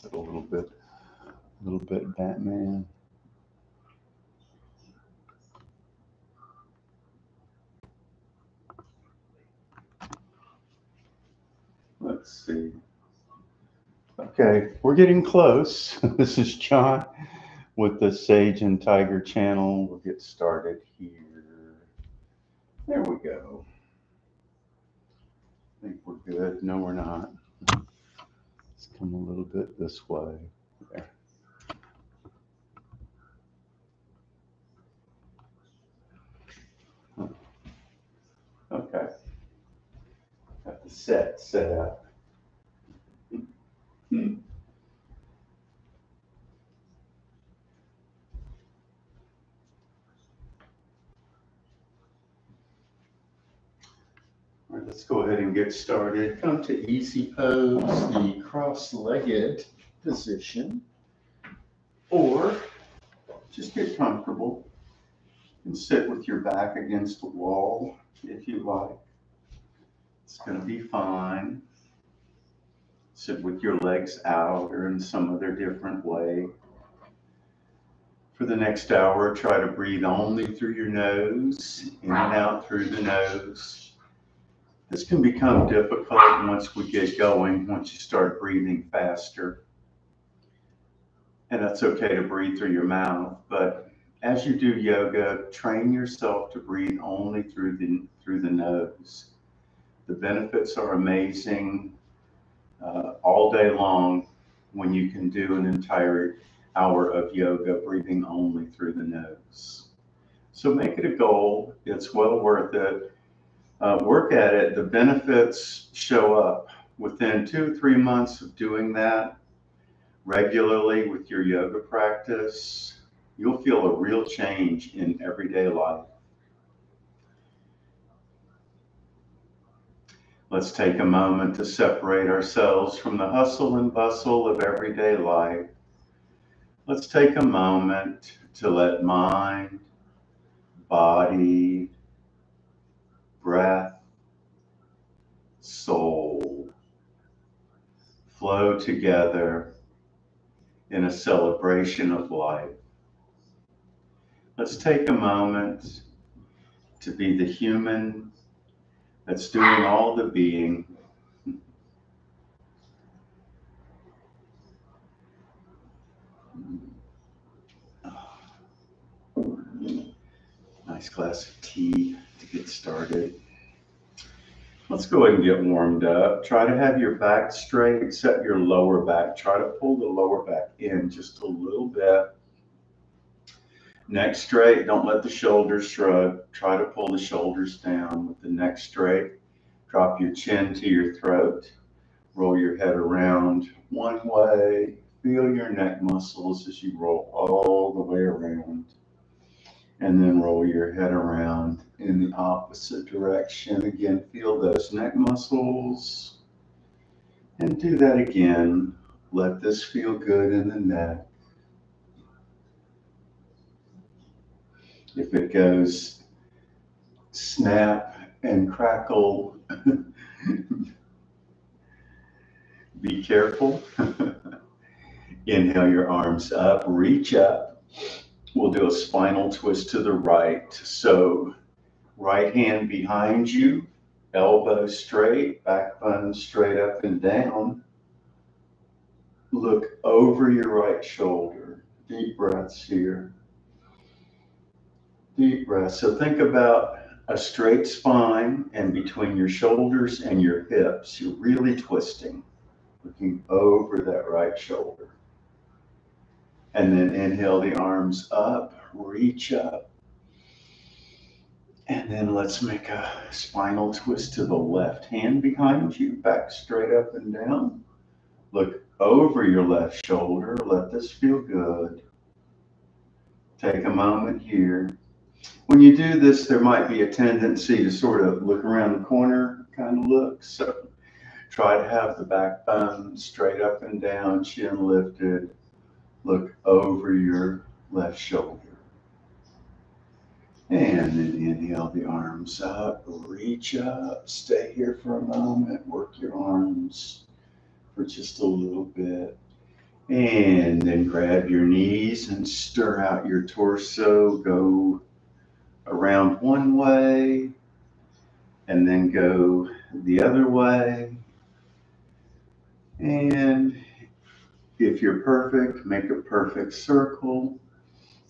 Is it a little bit Batman? Let's see. Okay, we're getting close. This is John with the Sage and Tiger channel. We'll get started here. There we go. I think we're good. No, we're not. Let's come a little bit this way. There. Okay. Got the set up. All right, let's go ahead and get started. Come to easy pose, the cross-legged position, or just get comfortable and sit with your back against the wall if you like. It's going to be fine. Sit with your legs out or in some other different way. For the next hour, try to breathe only through your nose, in and out through the nose. This can become difficult once we get going, once you start breathing faster. And that's okay to breathe through your mouth, but as you do yoga, train yourself to breathe only through the nose. The benefits are amazing all day long when you can do an entire hour of yoga breathing only through the nose. So make it a goal. It's well worth it. Work at it. The benefits show up within 2 or 3 months of doing that regularly with your yoga practice. You'll feel a real change in everyday life. Let's take a moment to separate ourselves from the hustle and bustle of everyday life. Let's take a moment to let mind, body, breath, soul flow together in a celebration of life. Let's take a moment to be the human that's doing all the being. Nice glass of tea to get started. Let's go ahead and get warmed up. Try to have your back straight, except your lower back. Try to pull the lower back in just a little bit. Neck straight, don't let the shoulders shrug. Try to pull the shoulders down with the neck straight. Drop your chin to your throat. Roll your head around one way. Feel your neck muscles as you roll all the way around. And then roll your head around in the opposite direction. Again, feel those neck muscles. And do that again. Let this feel good in the neck. If it goes snap and crackle, be careful. Inhale your arms up, reach up. We'll do a spinal twist to the right. So right hand behind you, elbow straight, back bone straight up and down. Look over your right shoulder. Deep breaths here. Deep breath. So think about a straight spine, and between your shoulders and your hips, you're really twisting, looking over that right shoulder. And then inhale the arms up, reach up. And then let's make a spinal twist to the left hand behind you, back straight up and down. Look over your left shoulder. Let this feel good. Take a moment here. When you do this, there might be a tendency to sort of look around the corner kind of look. So try to have the backbone straight up and down, chin lifted. Look over your left shoulder. And then inhale the arms up, reach up, stay here for a moment, work your arms for just a little bit. And then grab your knees and stir out your torso. Go around one way and then go the other way. And if you're perfect, make a perfect circle.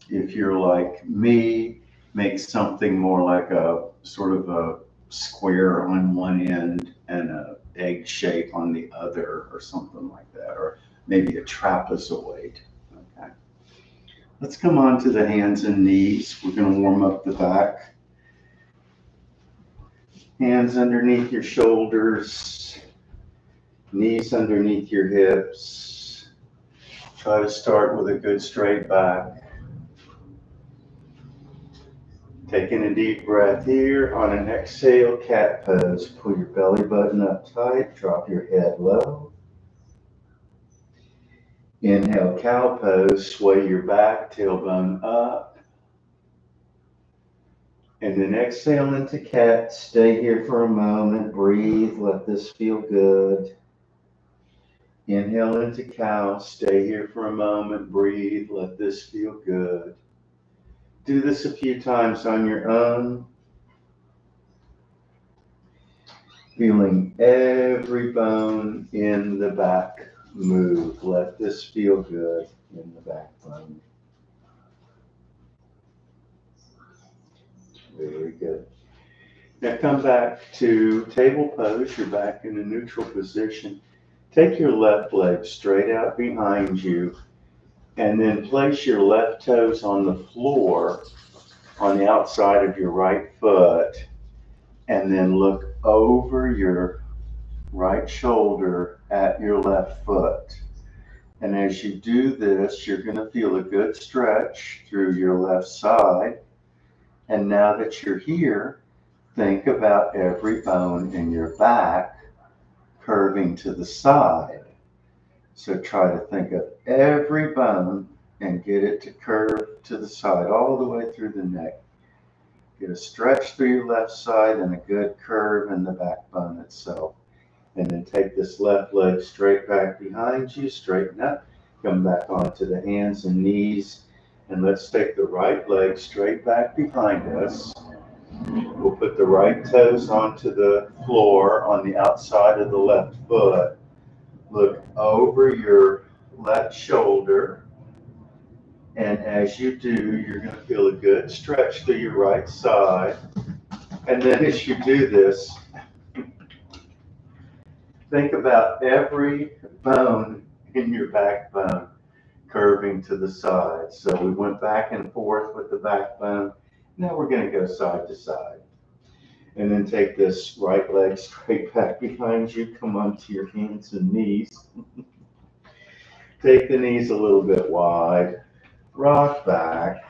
If you're like me, make something more like a sort of a square on one end and a egg shape on the other or something like that, or maybe a trapezoid. Okay. Let's come on to the hands and knees. We're going to warm up the back. Hands underneath your shoulders, knees underneath your hips. Try to start with a good straight back. Taking a deep breath here. On an exhale, cat pose. Pull your belly button up tight, drop your head low. Inhale, cow pose. Sway your back, tailbone up. And then exhale into cat. Stay here for a moment. Breathe. Let this feel good. Inhale into cow. Stay here for a moment. Breathe. Let this feel good. Do this a few times on your own. Feeling every bone in the back move. Let this feel good in the backbone. Very good. Now come back to table pose. You're back in a neutral position. Take your left leg straight out behind you and then place your left toes on the floor on the outside of your right foot, and then look over your right shoulder at your left foot. And as you do this, you're going to feel a good stretch through your left side. And now that you're here, think about every bone in your back curving to the side. So try to think of every bone and get it to curve to the side all the way through the neck. Get a stretch through your left side and a good curve in the backbone itself. And then take this left leg straight back behind you, straighten up, come back onto the hands and knees. And let's take the right leg straight back behind us. We'll put the right toes onto the floor on the outside of the left foot. Look over your left shoulder. And as you do, you're going to feel a good stretch through your right side. And then as you do this, think about every bone in your backbone curving to the side. So we went back and forth with the backbone. Now we're going to go side to side. And then take this right leg straight back behind you. Come onto your hands and knees. Take the knees a little bit wide. Rock back.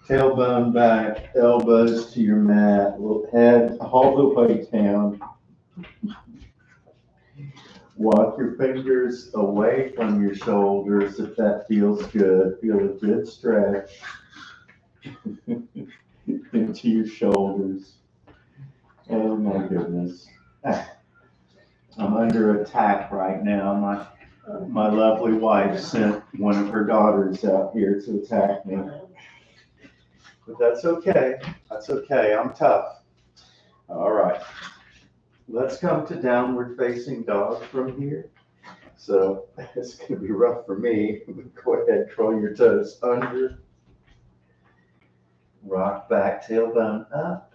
Tailbone back. Elbows to your mat. Head all the way down. Walk your fingers away from your shoulders if that feels good. Feel a good stretch into your shoulders. Oh my goodness. I'm under attack right now. My lovely wife sent one of her daughters out here to attack me. But that's okay. That's okay. I'm tough. All right. Let's come to downward facing dog from here. So it's going to be rough for me. Go ahead, curl your toes under. Rock back, tailbone up.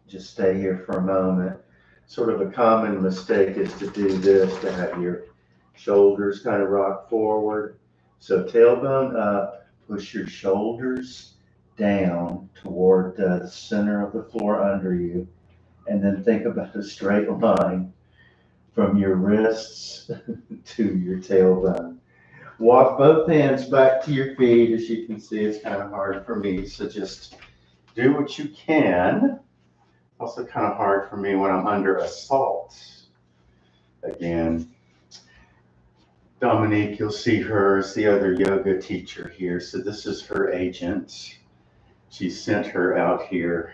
Just stay here for a moment. Sort of a common mistake is to do this, to have your shoulders kind of rock forward. So tailbone up, push your shoulders down toward the center of the floor under you, and then think about a straight line from your wrists to your tailbone. Walk both hands back to your feet. As you can see, it's kind of hard for me, so just do what you can. Also kind of hard for me when I'm under assault. Again, Dominique, you'll see her as the other yoga teacher here. So this is her agent. She sent her out here.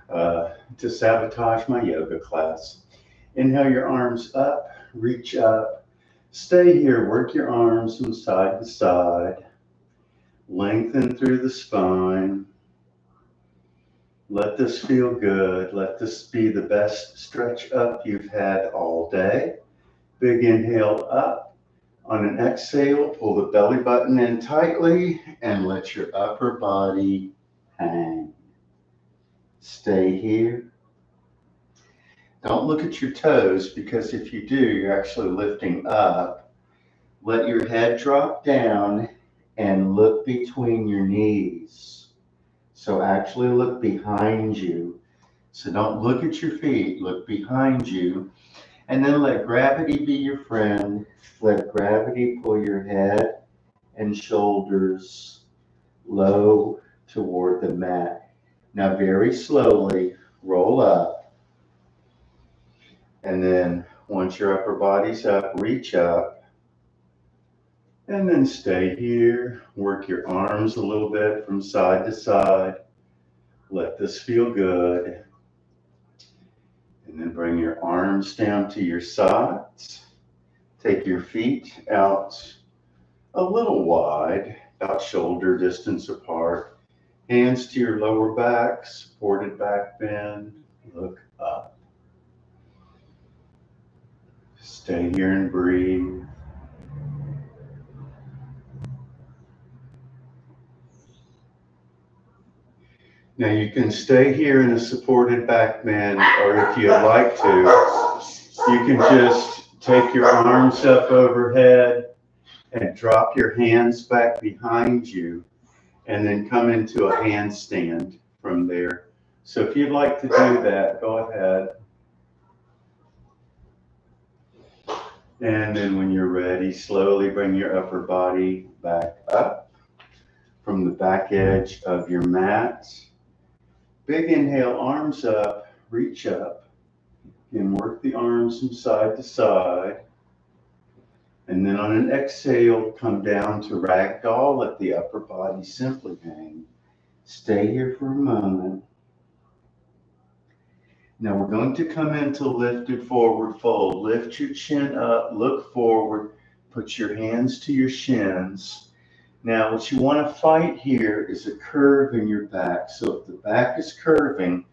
to sabotage my yoga class. Inhale your arms up, reach up. Stay here, work your arms from side to side. Lengthen through the spine. Let this feel good. Let this be the best stretch up you've had all day. Big inhale up. On an exhale, pull the belly button in tightly and let your upper body hang. Stay here. Don't look at your toes, because if you do, you're actually lifting up. Let your head drop down and look between your knees. So actually look behind you. So don't look at your feet, look behind you. And then let gravity be your friend. Let gravity pull your head and shoulders low toward the mat. Now very slowly roll up. And then once your upper body's up, reach up. And then stay here. Work your arms a little bit from side to side. Let this feel good. And then bring your arms down to your sides. Take your feet out a little wide, about shoulder distance apart. Hands to your lower back, supported back bend. Look up. Stay here and breathe. Now you can stay here in a supported back bend, or if you'd like to, you can just take your arms up overhead and drop your hands back behind you, and then come into a handstand from there. So if you'd like to do that, go ahead. And then when you're ready, slowly bring your upper body back up from the back edge of your mat. Big inhale, arms up, reach up, and work the arms from side to side. And then on an exhale, come down to ragdoll. Let the upper body simply hang. Stay here for a moment. Now we're going to come into lifted forward fold. Lift your chin up, look forward, put your hands to your shins. Now what you want to fight here is a curve in your back. So if the back is curving,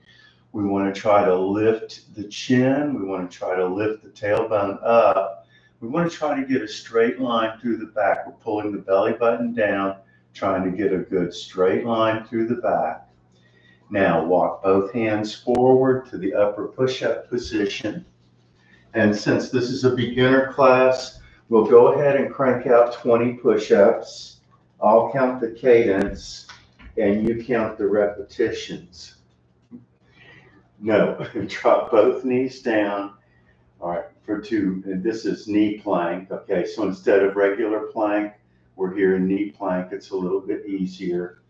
we want to try to lift the chin. We want to try to lift the tailbone up. We want to try to get a straight line through the back. We're pulling the belly button down, trying to get a good straight line through the back. Now walk both hands forward to the upper push-up position. And since this is a beginner class, we'll go ahead and crank out 20 push-ups. I'll count the cadence and you count the repetitions. No, drop both knees down. All right, for two, and this is knee plank. Okay, so instead of regular plank, we're here in knee plank. It's a little bit easier.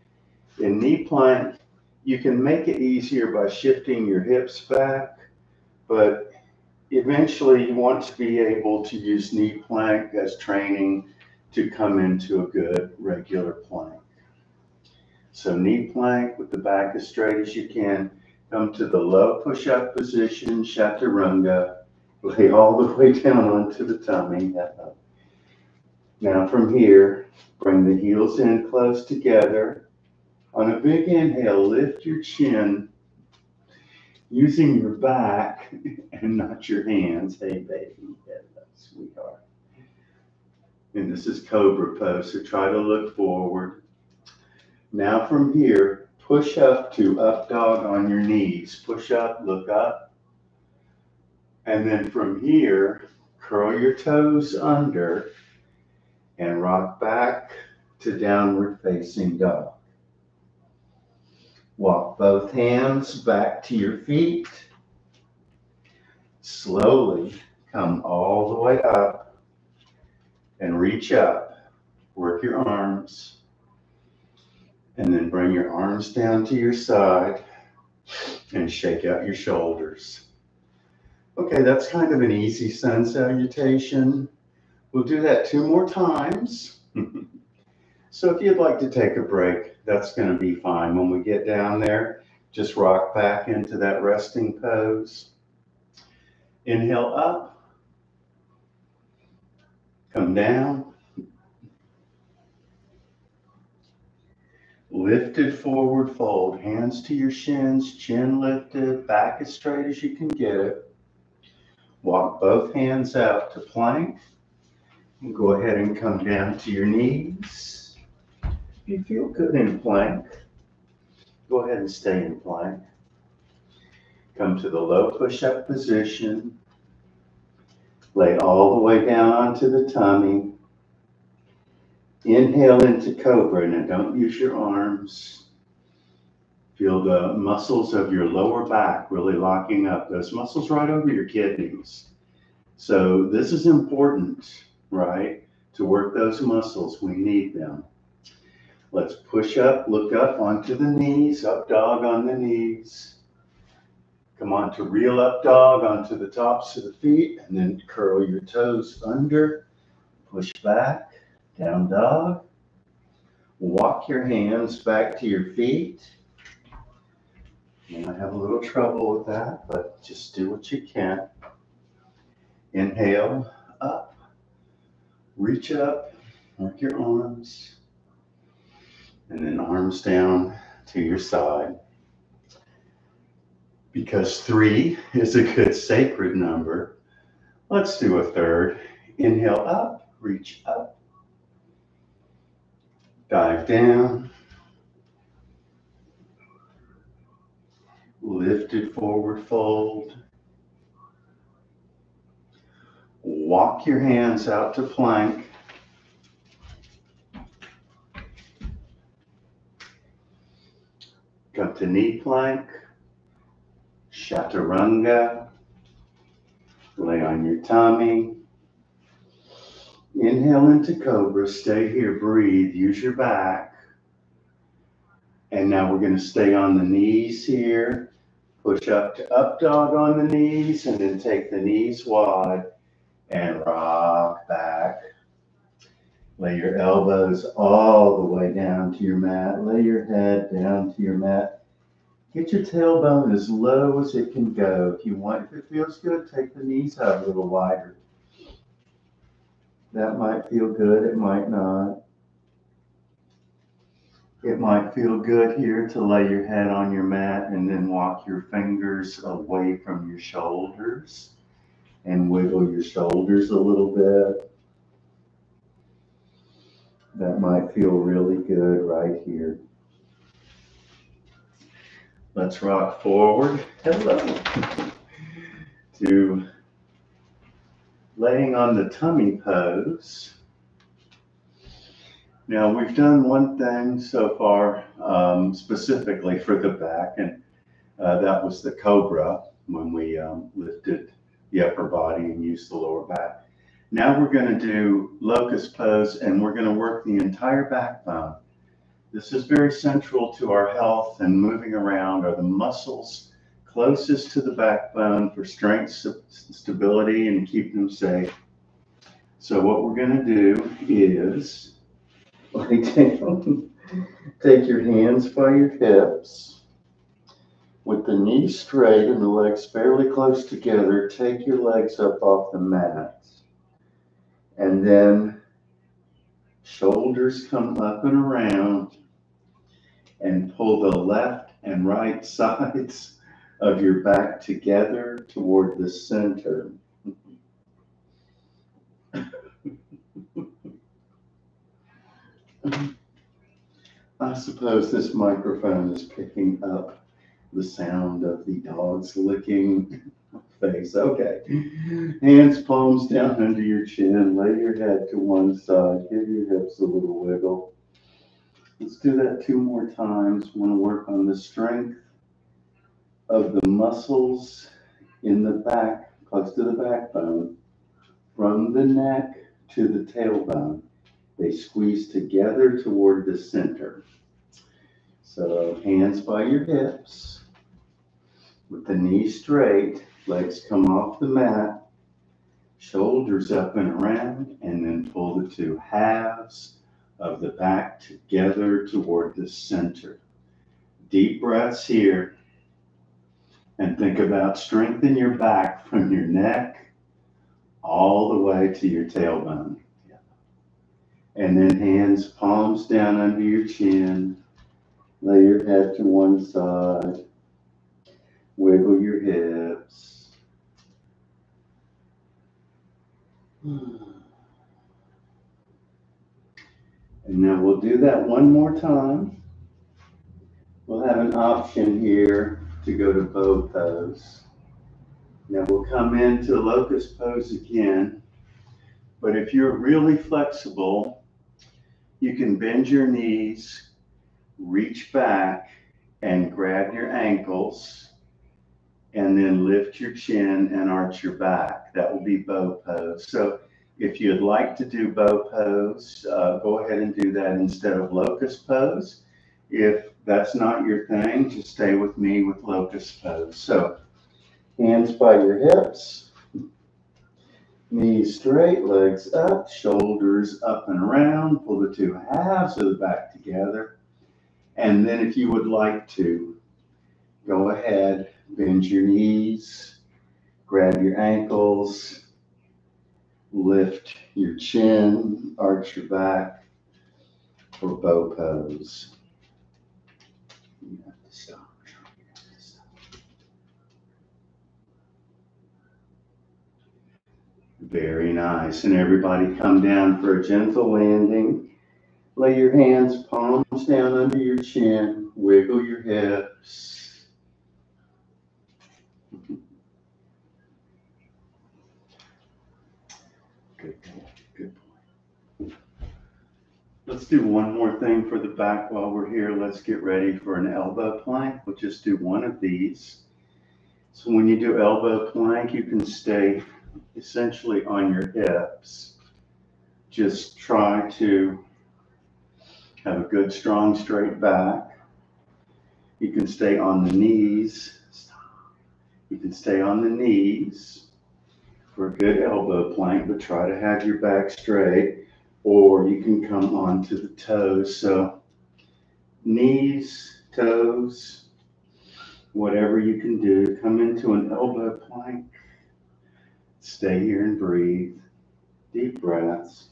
In knee plank, you can make it easier by shifting your hips back, but eventually you want to be able to use knee plank as training to come into a good regular plank. So knee plank with the back as straight as you can. Come to the low push-up position, chaturanga. Lay all the way down onto the tummy. Now from here, bring the heels in close together. On a big inhale, lift your chin using your back and not your hands. Hey, baby, hello, sweetheart. And this is Cobra pose, so try to look forward. Now from here, push up to up dog on your knees. Push up, look up. And then from here, curl your toes under and rock back to downward facing dog. Walk both hands back to your feet. Slowly come all the way up and reach up. Work your arms. And then bring your arms down to your side and shake out your shoulders. Okay, that's kind of an easy sun salutation. We'll do that 2 more times. So if you'd like to take a break, that's going to be fine. When we get down there, Just rock back into that resting pose. Inhale up, come down, lifted forward fold, hands to your shins, chin lifted, back as straight as you can get it. Walk both hands out to plank, and go ahead and come down to your knees. If you feel good in plank, go ahead and stay in plank. Come to the low push-up position. Lay all the way down onto the tummy. Inhale into cobra. Now don't use your arms. Feel the muscles of your lower back really locking up. Those muscles right over your kidneys. So this is important, right? To work those muscles, we need them. Let's push up, look up onto the knees, up dog on the knees. Come on to real up dog onto the tops of the feet, and then curl your toes under, push back, down dog. Walk your hands back to your feet. You might have a little trouble with that, but just do what you can. Inhale, up, reach up, work your arms, and then arms down to your side. Because 3 is a good sacred number, let's do a third. Inhale up, reach up, dive down, lifted forward fold. Walk your hands out to plank. Come to knee plank. Chaturanga. Lay on your tummy. Inhale into cobra. Stay here. Breathe. Use your back. And now we're going to stay on the knees here. Push up to up dog on the knees, and then take the knees wide and rock back. Lay your elbows all the way down to your mat. Lay your head down to your mat. Get your tailbone as low as it can go. If you want, if it feels good, take the knees out a little wider. That might feel good, it might not. It might feel good here to lay your head on your mat and then walk your fingers away from your shoulders and wiggle your shoulders a little bit. That might feel really good right here. Let's rock forward. Hello. To laying on the tummy pose. Now we've done one thing so far specifically for the back, and that was the cobra when we lifted the upper body and used the lower back. Now we're going to do locust pose, and we're going to work the entire backbone. This is very central to our health, and moving around are the muscles closest to the backbone for strength, stability, and keep them safe. So what we're going to do is take your hands by your hips with the knees straight and the legs fairly close together. Take your legs up off the mat, and then shoulders come up and around, and pull the left and right sides of your back together toward the center. I suppose this microphone is picking up the sound of the dog's licking face. Okay. Hands, palms down under your chin. Lay your head to one side. Give your hips a little wiggle. Let's do that 2 more times. We want to work on the strength of the muscles in the back, close to the backbone, from the neck to the tailbone. They squeeze together toward the center. So hands by your hips, with the knees straight, legs come off the mat, shoulders up and around, and then pull the 2 halves of the back together toward the center. Deep breaths here. And think about strengthening your back from your neck all the way to your tailbone. And then hands, palms down under your chin. Lay your head to one side. Wiggle your hips. And now we'll do that one more time. We'll have an option here to go to bow pose. Now we'll come into locust pose again. But if you're really flexible, you can bend your knees, reach back, and grab your ankles, and then lift your chin and arch your back. That will be bow pose. So if you'd like to do bow pose, go ahead and do that instead of locust pose. If that's not your thing, just stay with me with locust pose. So hands by your hips, knees straight, legs up, shoulders up and around. Pull the two halves of the back together. And then if you would like to, go ahead, bend your knees, grab your ankles, lift your chin, arch your back for bow pose. You have to stop. Very nice. And everybody come down for a gentle landing. Lay your hands, palms down under your chin. Wiggle your hips. Good boy. Good boy. Let's do one more thing for the back while we're here. Let's get ready for an elbow plank. We'll just do one of these. So when you do elbow plank, you can stay essentially on your hips. Just try to have a good, strong, straight back. You can stay on the knees. You can stay on the knees for a good elbow plank, but try to have your back straight, or you can come onto the toes. So knees, toes, whatever you can do, come into an elbow plank. Stay here and breathe. Deep breaths.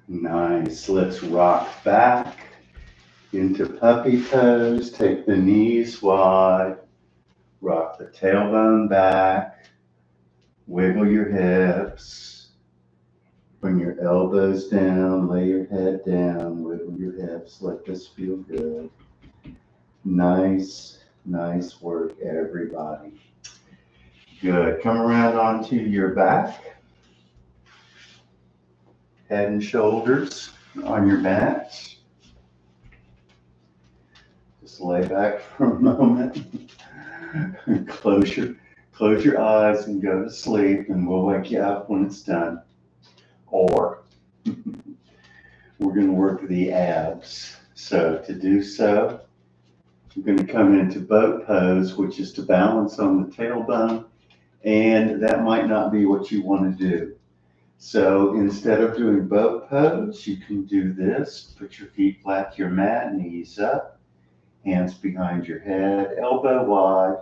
Nice. Let's rock back into puppy pose. Take the knees wide. Rock the tailbone back. Wiggle your hips. Bring your elbows down. Lay your head down. Wiggle your hips. Let this feel good. Nice, nice work, everybody. Good. Come around onto your back. Head and shoulders on your mat. Just lay back for a moment. Close your eyes and go to sleep, and we'll wake you up when it's done. Or we're going to work the abs. So to do so, you're going to come into boat pose, which is to balance on the tailbone, and that might not be what you want to do. So instead of doing boat pose, you can do this. Put your feet flat to your mat, knees up, hands behind your head, elbow wide.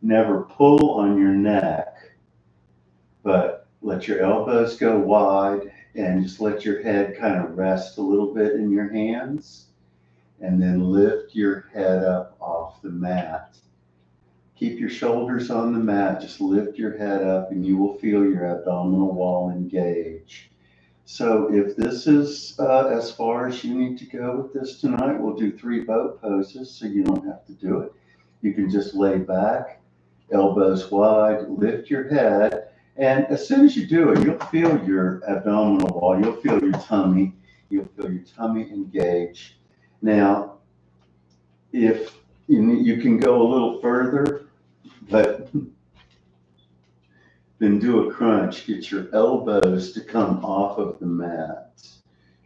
Never pull on your neck, but let your elbows go wide and just let your head kind of rest a little bit in your hands, and then lift your head up off the mat. Keep your shoulders on the mat, just lift your head up and you will feel your abdominal wall engage. So if this is as far as you need to go with this tonight, we'll do 3 boat poses so you don't have to do it. You can just lay back, elbows wide, lift your head, and as soon as you do it, you'll feel your abdominal wall, you'll feel your tummy engage. Now, if you can go a little further, but then do a crunch. Get your elbows to come off of the mat.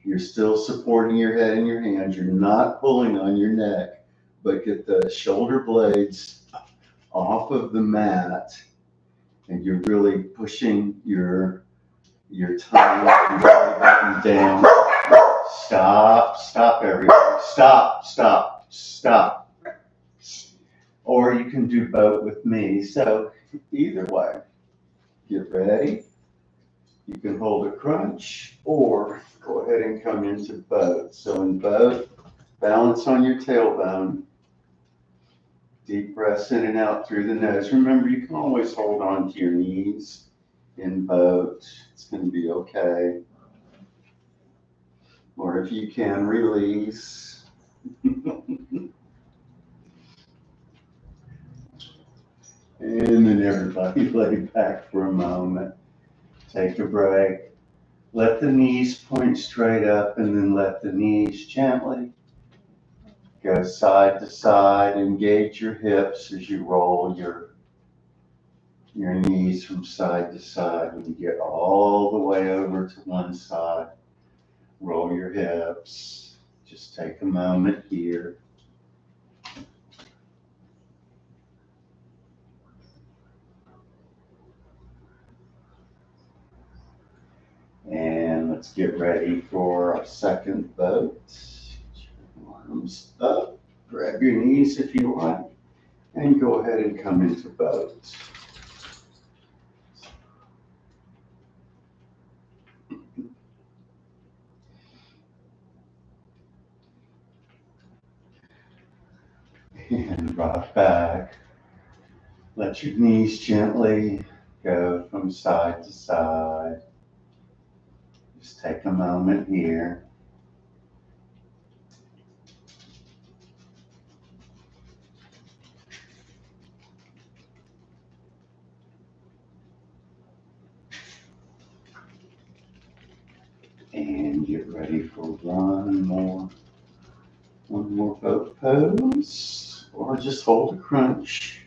You're still supporting your head in your hands. You're not pulling on your neck, but get the shoulder blades off of the mat, and you're really pushing your tongue and belly button down. Stop, everybody. Stop. Or you can do both with me. So either way, get ready. You can hold a crunch or go ahead and come into both. So in both, balance on your tailbone. Deep breaths in and out through the nose. Remember, you can always hold on to your knees in both. It's going to be okay. Or if you can, release. And then everybody lay back for a moment. Take a break. Let the knees point straight up, and then let the knees gently go side to side. Engage your hips as you roll your knees from side to side. When you get all the way over to one side, roll your hips. Just take a moment here. And let's get ready for our second boat. Arms up, grab your knees if you want, and go ahead and come into boat. And rock back. Let your knees gently go from side to side. Just take a moment here. And get ready for one more boat pose, or just hold a crunch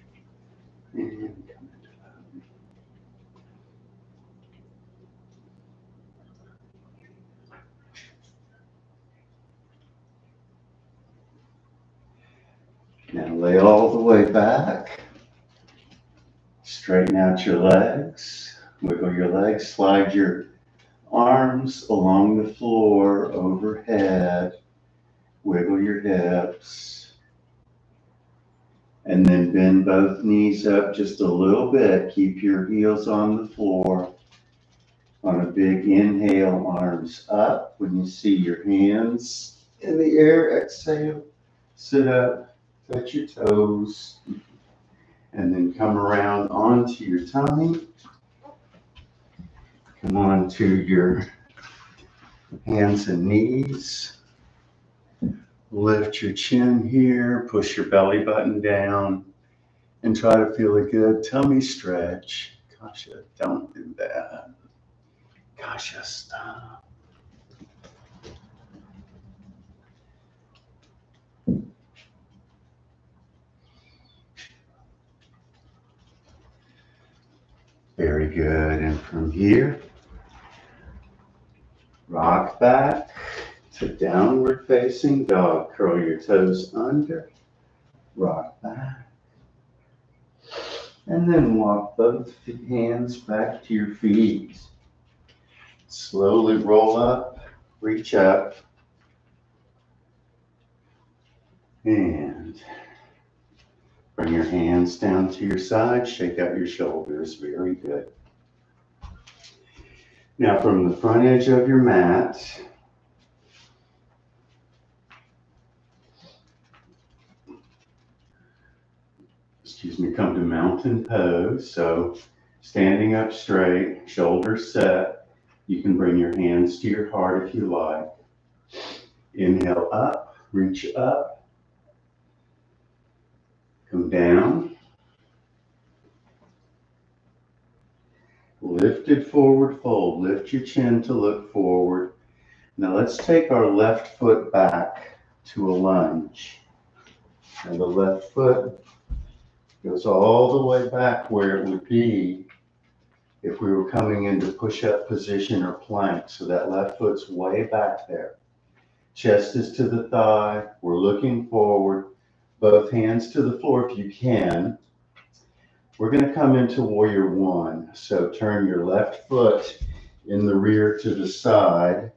and come into boat. Now lay all the way back. Straighten out your legs. Wiggle your legs. Slide your arms along the floor overhead. Wiggle your hips. And then bend both knees up just a little bit. Keep your heels on the floor. On a big inhale, arms up. When you see your hands in the air, exhale. Sit up, touch your toes. And then come around onto your tummy. Come on to your hands and knees. Lift your chin here, push your belly button down, and try to feel a good tummy stretch. Kasha, don't do that. Kasha, stop. Very good. And from here, rock back to downward facing dog. Curl your toes under, rock back. And then walk both hands back to your feet. Slowly roll up, reach up, and bring your hands down to your side. Shake out your shoulders. Very good. Now from the front edge of your mat, come to mountain pose. So standing up straight, shoulders set. You can bring your hands to your heart if you like. Inhale up, reach up. Come down. Lifted forward fold. Lift your chin to look forward. Now let's take our left foot back to a lunge. And the left foot goes all the way back where it would be if we were coming into push-up position or plank. So that left foot's way back there. Chest is to the thigh. We're looking forward. Both hands to the floor if you can. We're going to come into warrior one. So turn your left foot in the rear to the side.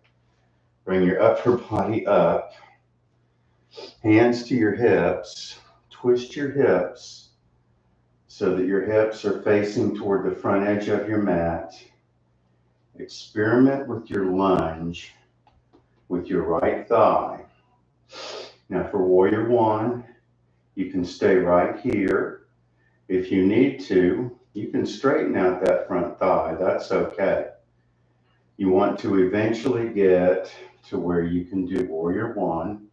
Bring your upper body up. Hands to your hips. Twist your hips so that your hips are facing toward the front edge of your mat. Experiment with your lunge with your right thigh. Now for warrior one, you can stay right here. If you need to, you can straighten out that front thigh. That's okay. You want to eventually get to where you can do warrior one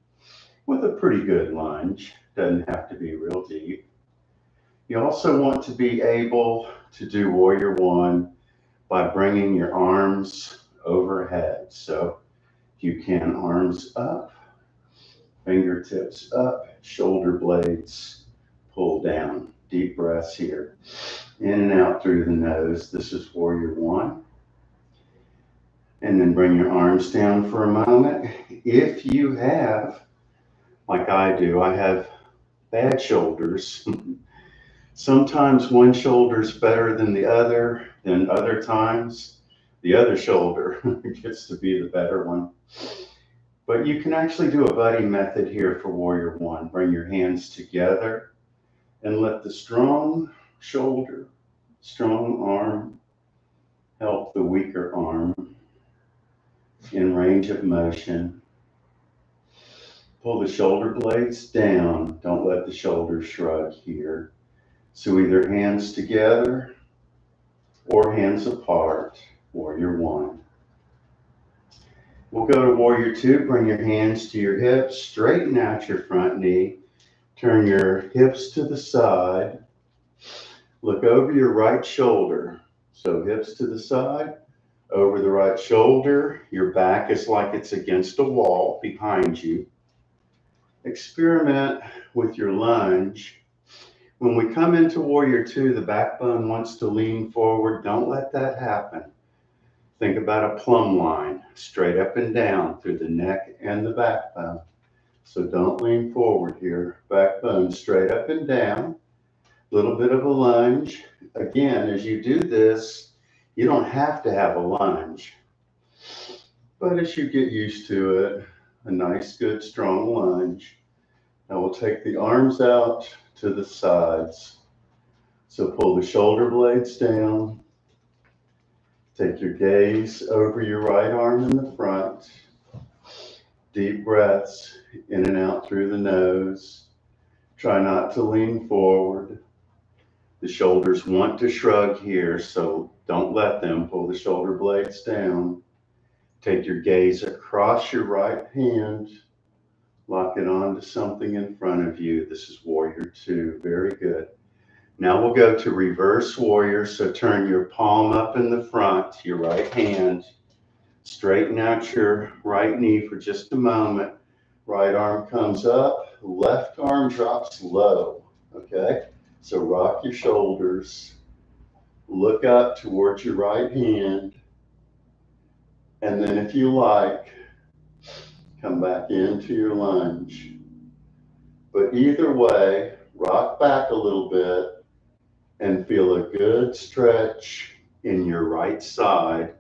with a pretty good lunge. Doesn't have to be real deep. You also want to be able to do warrior one by bringing your arms overhead. So you can, arms up, fingertips up, shoulder blades pull down. Deep breaths here. In and out through the nose. This is warrior one. And then bring your arms down for a moment. If you have, like I do, I have bad shoulders. Sometimes one shoulder's better than the other, then other times the other shoulder gets to be the better one. But you can actually do a buddy method here for warrior one. Bring your hands together and let the strong shoulder, strong arm help the weaker arm in range of motion. Pull the shoulder blades down. Don't let the shoulders shrug here. So either hands together or hands apart, warrior one. We'll go to warrior two. Bring your hands to your hips. Straighten out your front knee. Turn your hips to the side. Look over your right shoulder. So hips to the side, over the right shoulder. Your back is like it's against a wall behind you. Experiment with your lunge. When we come into warrior two, the backbone wants to lean forward. Don't let that happen. Think about a plumb line, straight up and down through the neck and the backbone. So don't lean forward here. Backbone straight up and down. Little bit of a lunge. Again, as you do this, you don't have to have a lunge. But as you get used to it, a nice, good, strong lunge. Now we'll take the arms out to the sides. So pull the shoulder blades down. Take your gaze over your right arm in the front. Deep breaths in and out through the nose. Try not to lean forward. The shoulders want to shrug here, so don't let them. Pull the shoulder blades down. Take your gaze across your right hand. Lock it onto something in front of you. This is warrior two. Very good. Now we'll go to reverse warrior. So turn your palm up in the front, your right hand. Straighten out your right knee for just a moment. Right arm comes up, left arm drops low, okay? So rock your shoulders, look up towards your right hand, and then if you like, come back into your lunge. But either way, rock back a little bit and feel a good stretch in your right side,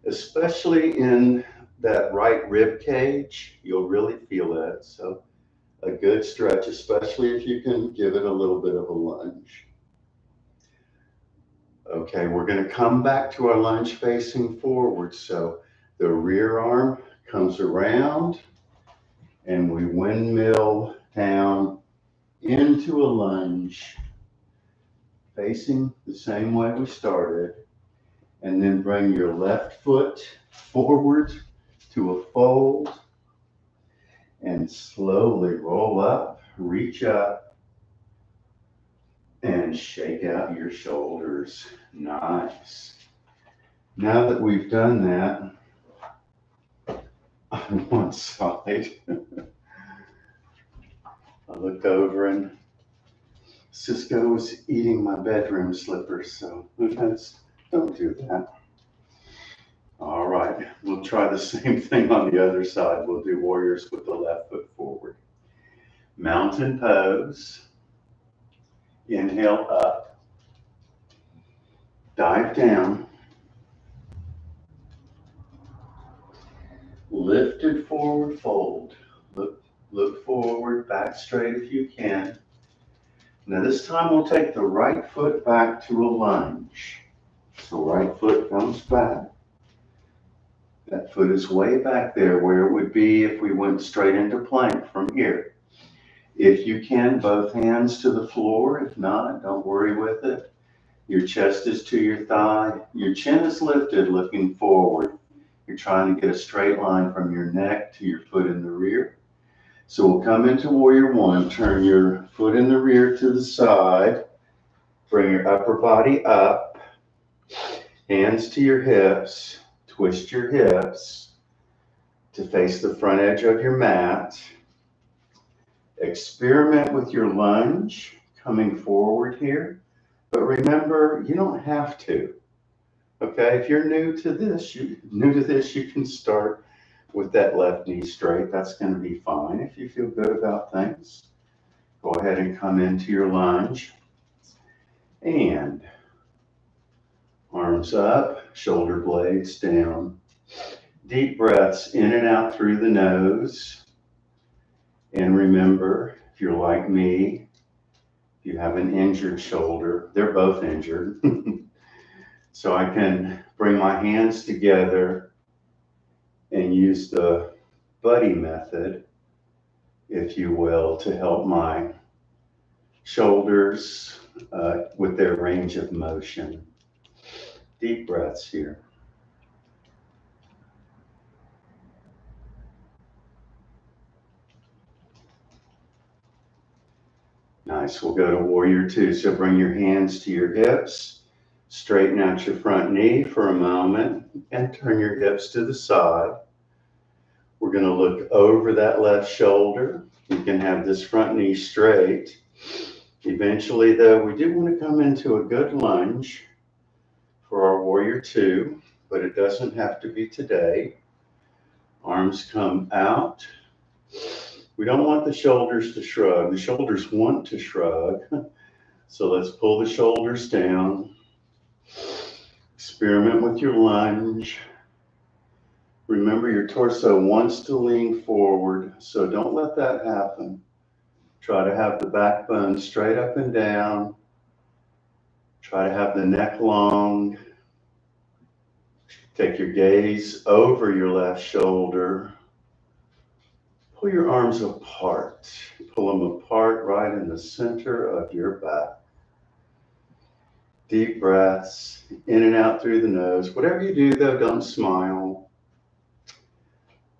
especially in that right rib cage. You'll really feel it. So a good stretch, especially if you can give it a little bit of a lunge. Okay, we're going to come back to our lunge facing forward. So the rear arm comes around and we windmill down into a lunge, facing the same way we started. And then bring your left foot forward to a fold and slowly roll up, reach up, and shake out your shoulders. Nice. Now that we've done that on one side, I looked over and Cisco was eating my bedroom slippers, so who knows Don't do that. All right, we'll try the same thing on the other side. We'll do warriors with the left foot forward. Mountain pose. Inhale up. Dive down. Lifted forward fold. Look forward, back straight if you can. Now this time we'll take the right foot back to a lunge. So right foot comes back. That foot is way back there where it would be if we went straight into plank from here. If you can, both hands to the floor. If not, don't worry with it. Your chest is to your thigh. Your chin is lifted, looking forward. You're trying to get a straight line from your neck to your foot in the rear. So we'll come into warrior one. Turn your foot in the rear to the side. Bring your upper body up. Hands to your hips. Twist your hips to face the front edge of your mat. Experiment with your lunge coming forward here, but remember, you don't have to. Okay, if you're new to this, you can start with that left knee straight. That's going to be fine if you feel good about things. Go ahead and come into your lunge. And arms up, shoulder blades down. Deep breaths in and out through the nose. And remember, if you're like me, if you have an injured shoulder, they're both injured. So I can bring my hands together and use the buddy method, if you will, to help my shoulders with their range of motion. Deep breaths here. Nice. We'll go to warrior two. So bring your hands to your hips, straighten out your front knee for a moment, and turn your hips to the side. We're going to look over that left shoulder. You can have this front knee straight. Eventually, though, we do want to come into a good lunge for our warrior two, but it doesn't have to be today. Arms come out. We don't want the shoulders to shrug. The shoulders want to shrug. So let's pull the shoulders down. Experiment with your lunge. Remember, your torso wants to lean forward, so don't let that happen. Try to have the backbone straight up and down. Try to have the neck long. Take your gaze over your left shoulder. Pull your arms apart. Pull them apart right in the center of your back. Deep breaths in and out through the nose. Whatever you do, though, don't smile.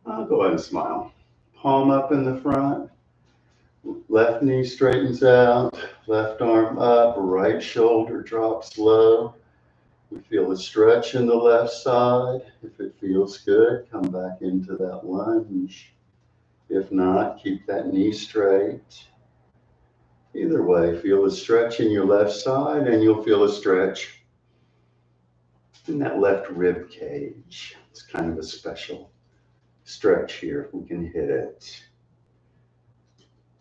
I'll go ahead and smile. Palm up in the front. Left knee straightens out. Left arm up. Right shoulder drops low. We feel a stretch in the left side. If it feels good, come back into that lunge. If not, keep that knee straight. Either way, feel a stretch in your left side, and you'll feel a stretch in that left rib cage. It's kind of a special stretch here if we can hit it.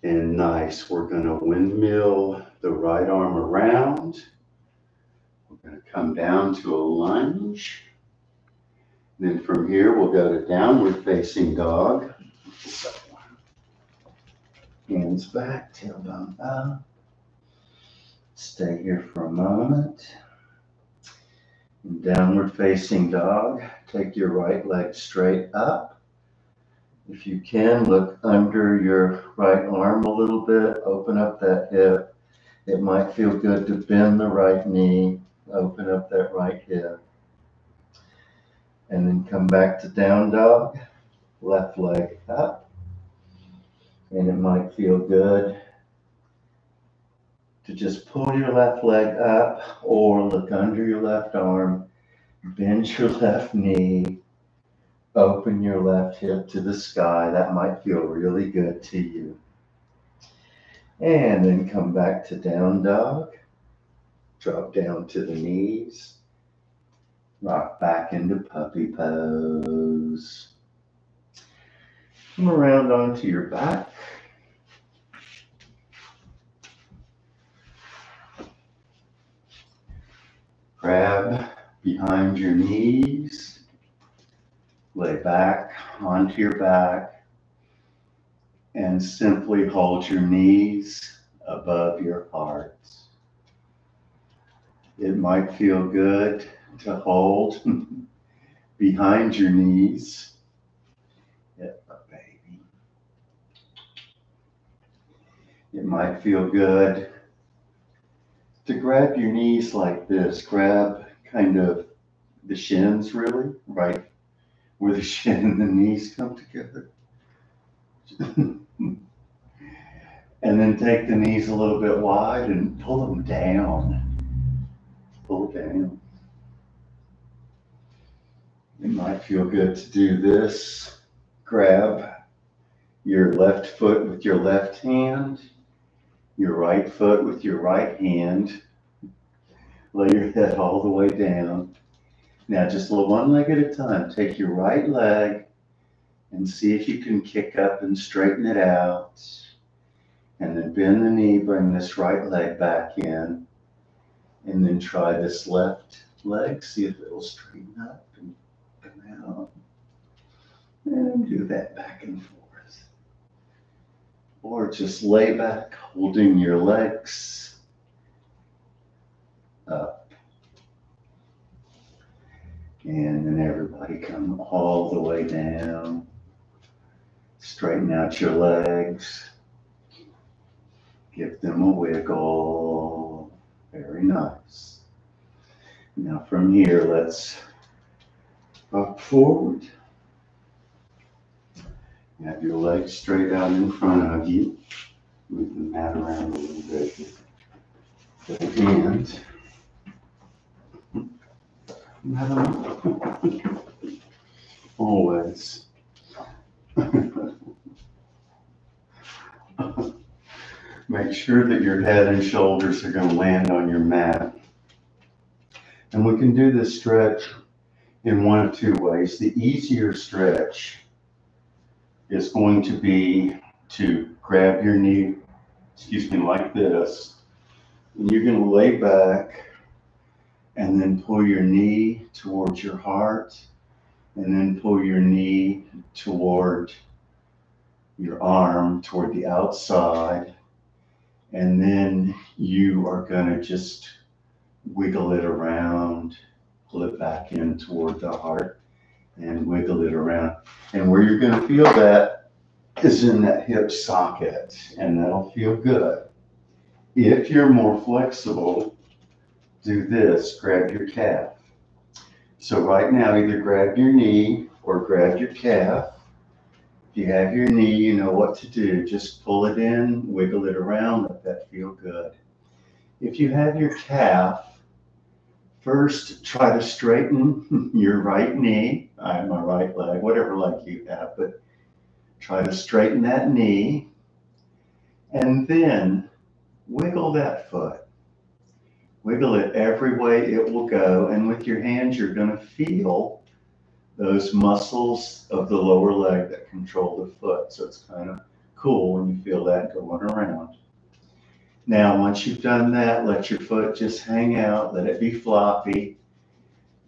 And nice, we're going to windmill the right arm around. We're going to come down to a lunge. And then from here, we'll go to downward facing dog. Hands back, tailbone up. Stay here for a moment. In downward facing dog, take your right leg straight up. If you can, look under your right arm a little bit. Open up that hip. It might feel good to bend the right knee. Open up that right hip. And then come back to down dog. Left leg up. And it might feel good to just pull your left leg up or look under your left arm, bend your left knee, open your left hip to the sky. That might feel really good to you. And then come back to down dog. Drop down to the knees. Rock back into puppy pose. Come around onto your back. Grab behind your knees. Lay back onto your back and simply hold your knees above your heart. It might feel good to hold behind your knees. Yeah, baby. It might feel good to grab your knees like this. Grab kind of the shins, really, right where the shin and the knees come together. And then take the knees a little bit wide and pull them down. Pull down. It might feel good to do this. Grab your left foot with your left hand, your right foot with your right hand. Lay your head all the way down. Now just one leg at a time. Take your right leg and see if you can kick up and straighten it out. And then bend the knee, bring this right leg back in. And then try this left leg, see if it'll straighten up and come out. And do that back and forth. Or just lay back, holding your legs up. And then everybody come all the way down. Straighten out your legs. Give them a wiggle. Very nice. Now from here, let's rock forward. You have your legs straight out in front of you. Move the mat around a little bit. And always. Make sure that your head and shoulders are going to land on your mat. And we can do this stretch in one of two ways. The easier stretch is going to be to grab your knee, like this. And you're going to lay back and then pull your knee towards your heart and then pull your knee toward your arm, toward the outside. And then you are going to just wiggle it around, pull it back in toward the heart and wiggle it around. And where you're going to feel that is in that hip socket, and that'll feel good. If you're more flexible, do this, grab your calf. So right now, either grab your knee or grab your calf. If you have your knee, you know what to do. Just pull it in, wiggle it around, let that feel good. If you have your calf, first try to straighten your right knee, my right leg, whatever leg you have, but try to straighten that knee and then wiggle that foot. Wiggle it every way it will go, and with your hands you're going to feel those muscles of the lower leg that control the foot. So it's kind of cool when you feel that going around. Now, once you've done that, let your foot just hang out, let it be floppy.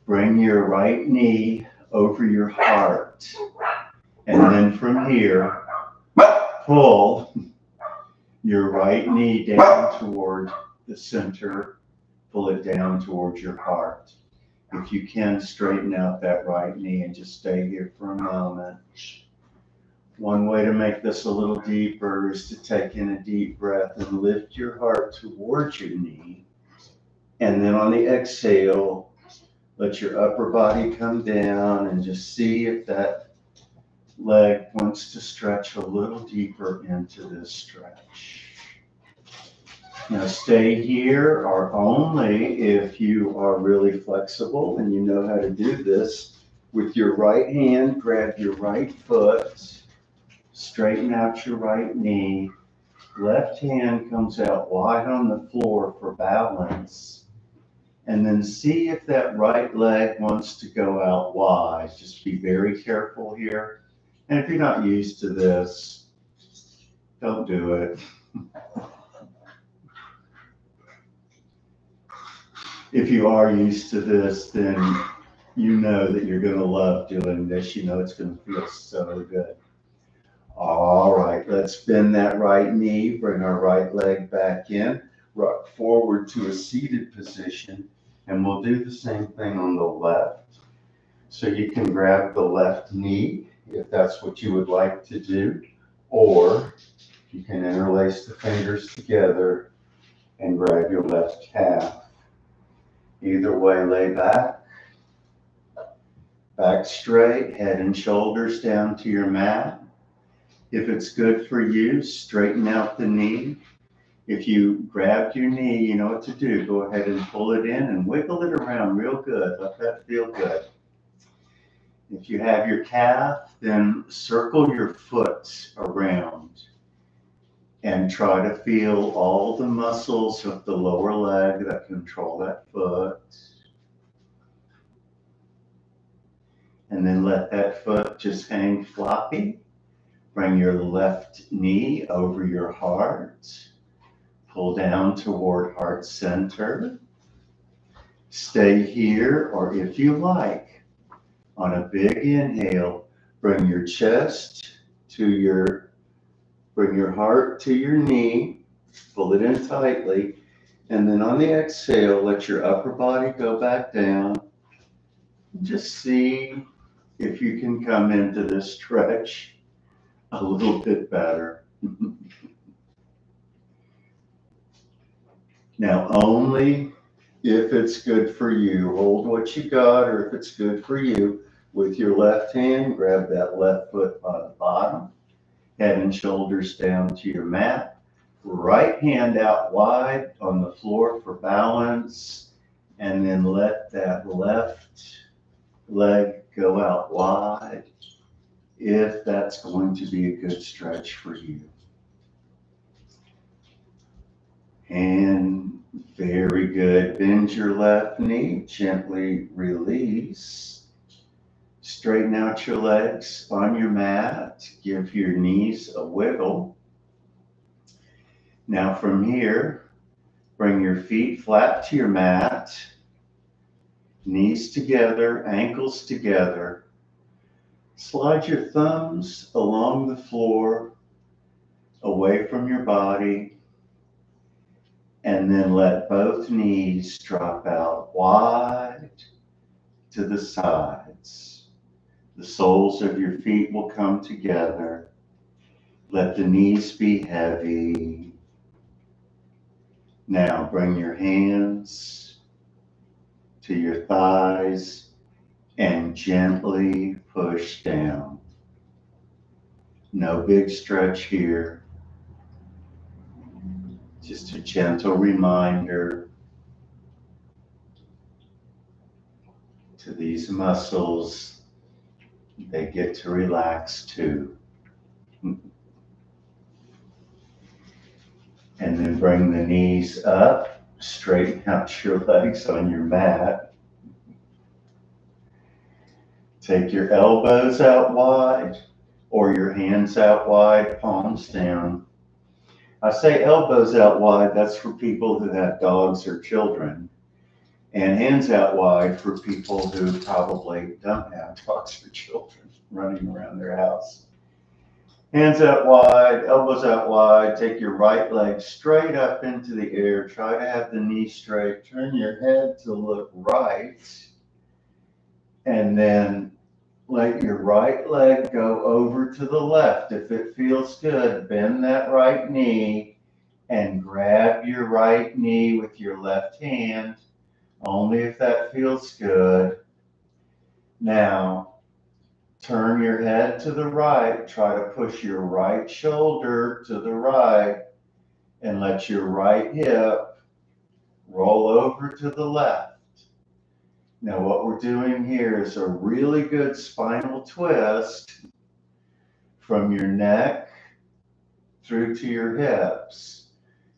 Bring your right knee over your heart. And then from here, pull your right knee down toward the center. Pull it down towards your heart. If you can, straighten out that right knee and just stay here for a moment. One way to make this a little deeper is to take in a deep breath and lift your heart towards your knee. And then on the exhale, let your upper body come down and just see if that leg wants to stretch a little deeper into this stretch. Now stay here, or only if you are really flexible and you know how to do this. With your right hand, grab your right foot, straighten out your right knee. Left hand comes out wide on the floor for balance. And then see if that right leg wants to go out wide. Just be very careful here. And if you're not used to this, don't do it. If you are used to this, then you know that you're going to love doing this. You know it's going to feel so good. All right, let's bend that right knee, bring our right leg back in, rock forward to a seated position, and we'll do the same thing on the left. So you can grab the left knee if that's what you would like to do, or you can interlace the fingers together and grab your left calf. Either way, lay back, back straight, head and shoulders down to your mat. If it's good for you, straighten out the knee. If you grabbed your knee, you know what to do. Go ahead and pull it in and wiggle it around real good. Let that feel good. If you have your calf, then circle your foot around and try to feel all the muscles of the lower leg that control that foot. And then let that foot just hang floppy. Bring your left knee over your heart. Pull down toward heart center. Stay here, or if you like, on a big inhale, bring your chest to bring your heart to your knee, pull it in tightly, and then on the exhale, let your upper body go back down. Just see if you can come into this stretch a little bit better. Now, only if it's good for you, hold what you got, or if it's good for you, with your left hand, grab that left foot by the bottom, head and shoulders down to your mat, right hand out wide on the floor for balance, and then let that left leg go out wide, if that's going to be a good stretch for you. And very good. Bend your left knee, gently release. Straighten out your legs on your mat. Give your knees a wiggle. Now from here, bring your feet flat to your mat. Knees together, ankles together. Slide your thumbs along the floor, away from your body, and then let both knees drop out wide to the sides. The soles of your feet will come together. Let the knees be heavy. Now bring your hands to your thighs and gently push down. No big stretch here. Just a gentle reminder to these muscles, they get to relax too. And then bring the knees up, straighten out your legs on your mat. Take your elbows out wide or your hands out wide, palms down. I say elbows out wide, that's for people who have dogs or children. And hands out wide for people who probably don't have dogs or children running around their house. Hands out wide, elbows out wide. Take your right leg straight up into the air. Try to have the knee straight. Turn your head to look right. And then let your right leg go over to the left. If it feels good, bend that right knee and grab your right knee with your left hand, only if that feels good. Now, turn your head to the right. Try to push your right shoulder to the right and let your right hip roll over to the left. Now what we're doing here is a really good spinal twist from your neck through to your hips.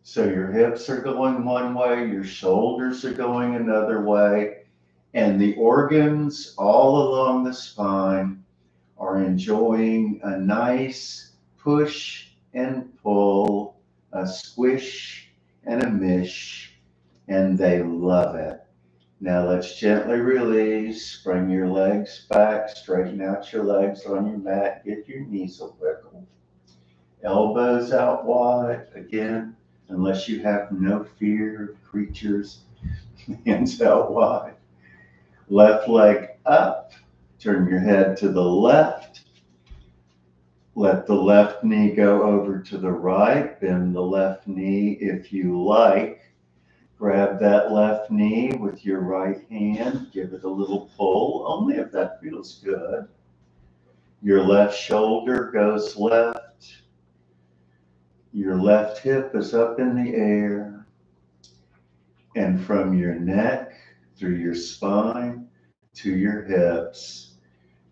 So your hips are going one way, your shoulders are going another way, and the organs all along the spine are enjoying a nice push and pull, a squish and a mish, and they love it. Now let's gently release, bring your legs back, straighten out your legs on your mat, get your knees a wiggle. Elbows out wide, again, unless you have no fear of creatures, hands out wide. Left leg up, turn your head to the left. Let the left knee go over to the right, bend the left knee if you like. Grab that left knee with your right hand, give it a little pull, only if that feels good. Your left shoulder goes left. Your left hip is up in the air. And from your neck, through your spine, to your hips,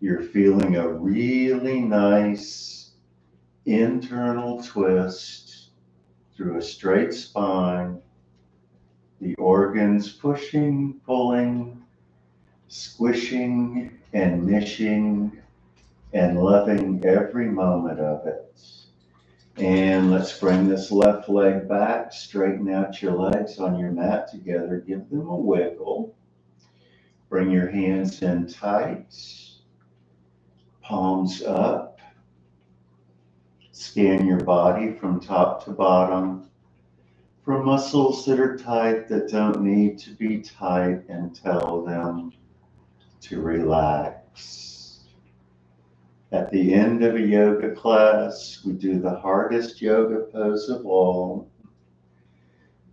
you're feeling a really nice internal twist through a straight spine. The organs pushing, pulling, squishing, and mishing, and loving every moment of it. And let's bring this left leg back, straighten out your legs on your mat together, give them a wiggle. Bring your hands in tight, palms up. Scan your body from top to bottom for muscles that are tight that don't need to be tight, and tell them to relax. At the end of a yoga class, we do the hardest yoga pose of all,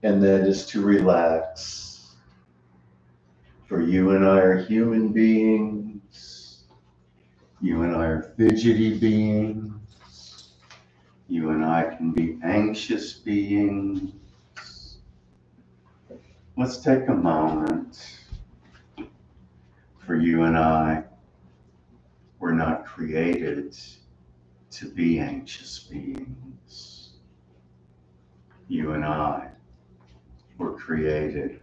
and that is to relax. For you and I are human beings. You and I are fidgety beings. You and I can be anxious beings. Let's take a moment. For you and I, we're not created to be anxious beings. You and I were created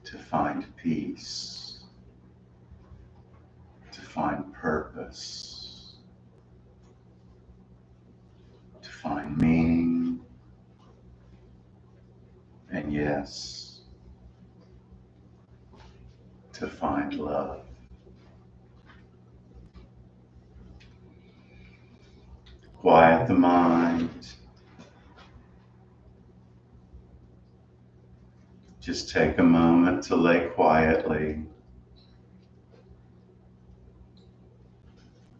to find peace, to find purpose, to find meaning, and yes, to find love. Quiet the mind. Just take a moment to lay quietly.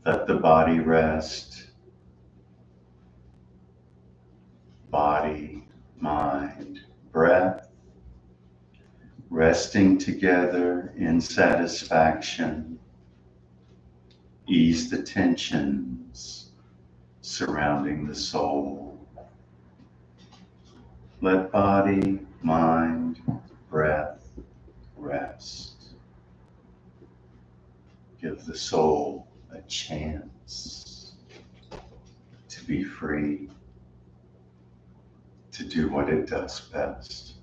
Let the body rest. Body, mind, breath, resting together in satisfaction. Ease the tensions surrounding the soul. Let body, mind, breath rest. Give the soul a chance to be free, to do what it does best.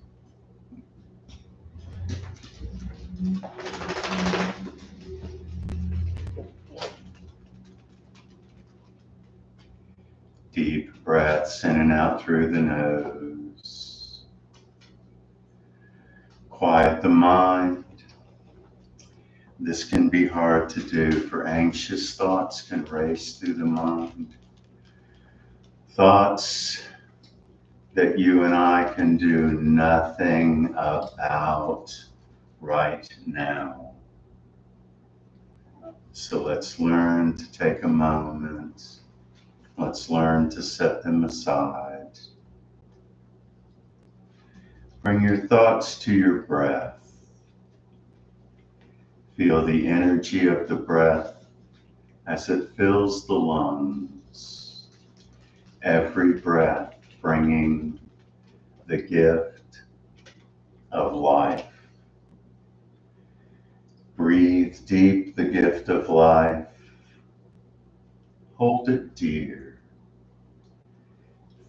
Deep breaths in and out through the nose. Quiet the mind. This can be hard to do, for anxious thoughts can race through the mind. Thoughts that you and I can do nothing about right now. So let's learn to take a moment. Let's learn to set them aside. Bring your thoughts to your breath. Feel the energy of the breath as it fills the lungs. Every breath bringing the gift of life. Breathe deep the gift of life. Hold it dear.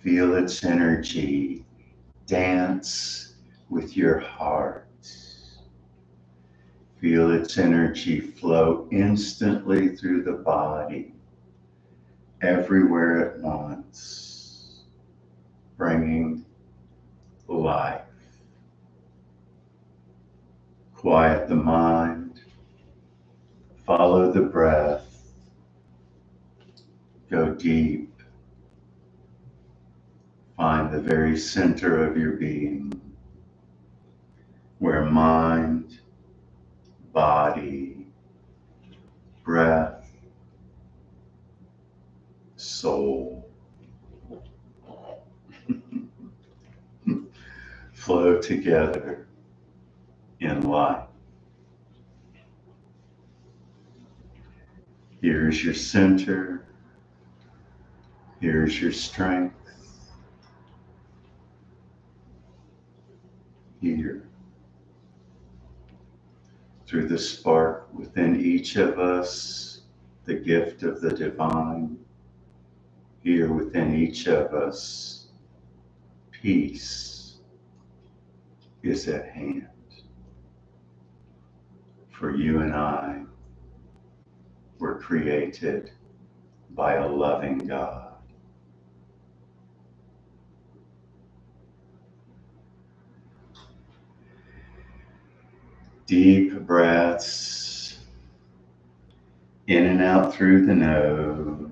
Feel its energy dance with your heart. Feel its energy flow instantly through the body, everywhere at once, bringing life. Quiet the mind, follow the breath, go deep, find the very center of your being, where mind, body, breath, soul flow together in life. Here's your center. Here's your strength. Here. Through the spark within each of us, the gift of the divine. Here within each of us, peace is at hand. For you and I were created by a loving God. Deep breaths in and out through the nose.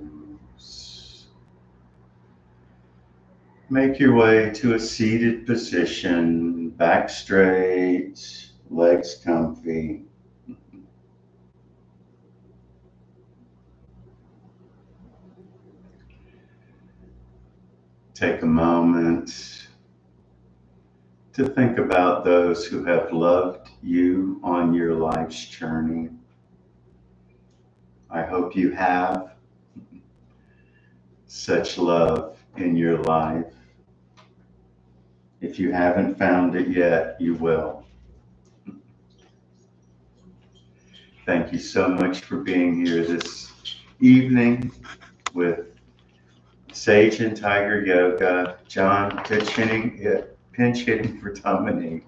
Make your way to a seated position, back straight, legs comfy. Take a moment to think about those who have loved you on your life's journey. I hope you have such love in your life. If you haven't found it yet, you will. Thank you so much for being here this evening with Sage and Tiger Yoga, John pinch hitting for Dominique.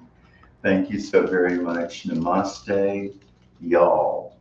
Thank you so very much. Namaste, y'all.